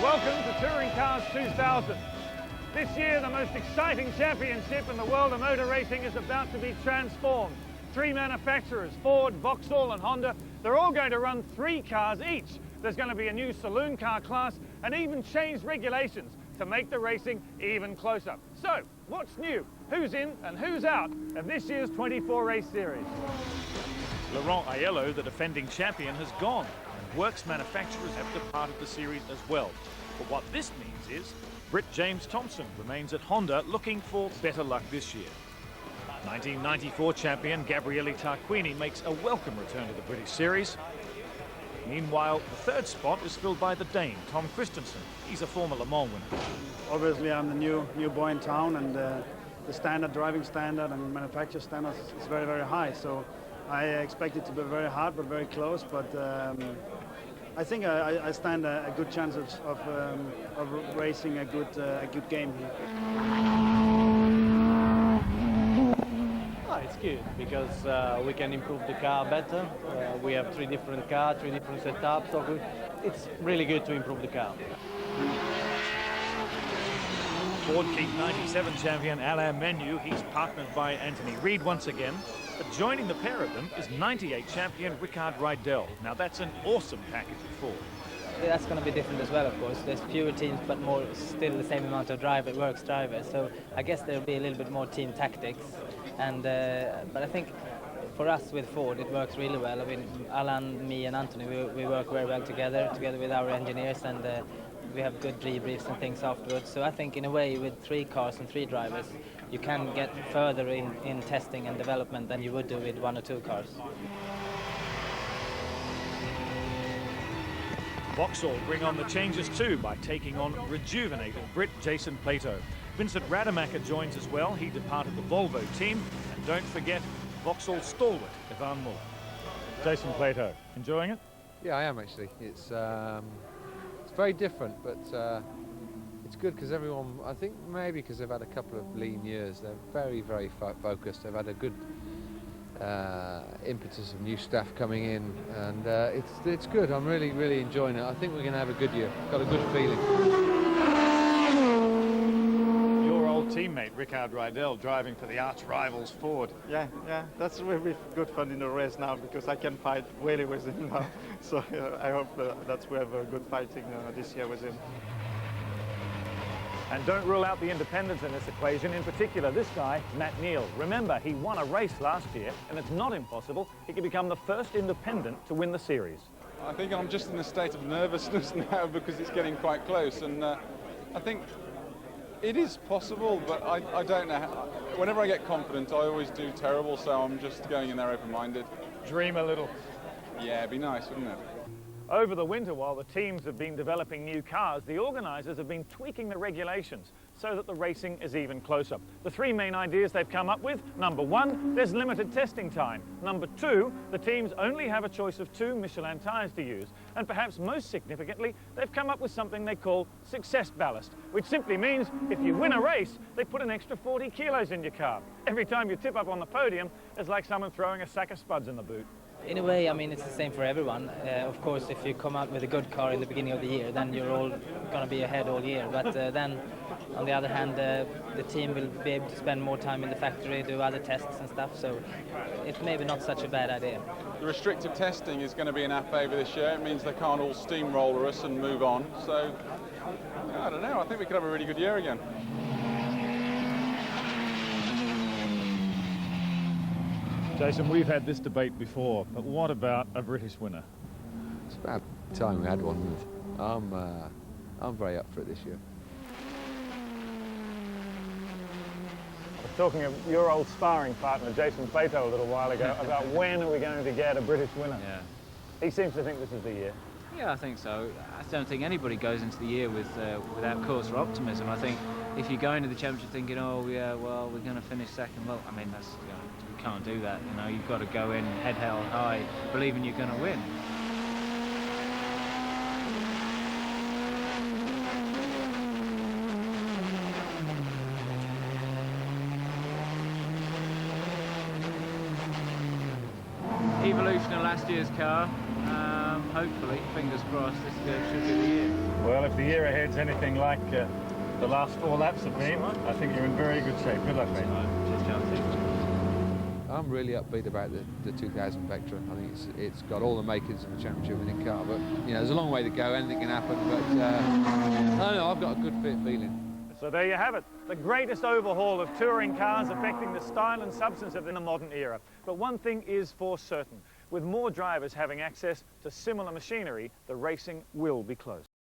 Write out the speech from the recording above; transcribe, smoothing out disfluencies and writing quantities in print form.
Welcome to Touring Cars 2000. This year, the most exciting championship in the world of motor racing is about to be transformed. Three manufacturers, Ford, Vauxhall and Honda, they're all going to run 3 cars each. There's going to be a new saloon car class and even changed regulations to make the racing even closer. So, what's new? Who's in and who's out of this year's 24 race series? Laurent Aiello, the defending champion, has gone, and works manufacturers have departed the series as well. But what this means is Brit James Thompson remains at Honda looking for better luck this year. 1994 champion Gabriele Tarquini makes a welcome return to the British series. Meanwhile, the 3rd spot is filled by the Dane, Tom Christensen. He's a former Le Mans winner. Obviously, I'm the new boy in town, and the standard, driving standard and manufacturer standard is very, very high. So I expect it to be very hard, but very close. But I think I stand a good chance of racing a good game here. It's good because we can improve the car better. We have 3 different cars, 3 different setups, so it's really good to improve the car. Ford Keep 97 champion Alain Menu, he's partnered by Anthony Reid once again. But joining the pair of them is 98 champion Rickard Rydell. Now that's an awesome package of Ford. That's going to be different as well, of course. There's fewer teams, but still the same amount of works drivers. So I guess there'll be a little bit more team tactics. And but I think for us with Ford, it works really well. I mean, Alan, me, and Anthony, we work very well together with our engineers, and we have good debriefs and things afterwards. So I think in a way, with 3 cars and 3 drivers, you can get further in testing and development than you would do with 1 or 2 cars. Vauxhall bring on the changes too by taking on rejuvenated Brit Jason Plato. Vincent Rademacher joins as well. He departed the Volvo team. And don't forget, Vauxhall stalwart Ivan Muller. Jason Plato, enjoying it? Yeah, I am actually. It's very different, but it's good because everyone, I think maybe because they've had a couple of lean years, they're very, very focused. They've had a good impetus of new staff coming in, and it's good. I'm really, really enjoying it. I think we're going to have a good year. Got a good feeling. Your old teammate Rickard Rydell driving for the arch rivals Ford. Yeah, that's really good fun in the race now because I can fight really with him now. So I hope that we have a good fighting this year with him. And don't rule out the independents in this equation, in particular this guy, Matt Neal. Remember, he won a race last year, and it's not impossible he could become the first independent to win the series. I think I'm just in a state of nervousness now because it's getting quite close, and I think it is possible, but I don't know. Whenever I get confident, I always do terrible, so I'm just going in there open-minded. Dream a little. Yeah, it'd be nice, wouldn't it? Over the winter, while the teams have been developing new cars, the organisers have been tweaking the regulations so that the racing is even closer. The 3 main ideas they've come up with: number 1, there's limited testing time. Number 2, the teams only have a choice of 2 Michelin tyres to use. And perhaps most significantly, they've come up with something they call success ballast, which simply means if you win a race, they put an extra 40 kilos in your car. Every time you tip up on the podium, it's like someone throwing a sack of spuds in the boot. In a way, I mean, it's the same for everyone. Of course, if you come out with a good car in the beginning of the year, then you're all going to be ahead all year. But then, on the other hand, the team will be able to spend more time in the factory, do other tests and stuff. So it's maybe not such a bad idea. The restrictive testing is going to be in our favour this year. It means they can't all steamroller us and move on. So, I don't know, I think we could have a really good year again. Jason, we've had this debate before, but what about a British winner? It's about time we had one. Isn't it? I'm very up for it this year. I was talking of your old sparring partner, Jason Plato, a little while ago, about when are we going to get a British winner? Yeah. He seems to think this is the year. Yeah, I think so. I don't think anybody goes into the year without cause for optimism. I think if you go into the championship thinking, oh yeah, well we're going to finish second, well, I mean that's you can't do that. You know, you've got to go in head held high, believing you're going to win. Evolution of last year's car. hopefully, fingers crossed, this should be the year. Well, if the year ahead's anything like the last 4 laps have been, I think you're in very good shape. Good luck, mate. Cheers, Chelsea. I'm really upbeat about the 2000 Vectra. I think it's got all the makings of a championship winning car, but you know there's a long way to go. Anything can happen, but I don't know. I've got a good feeling. So there you have it, the greatest overhaul of touring cars affecting the style and substance of the modern era. But one thing is for certain, with more drivers having access to similar machinery, the racing will be close.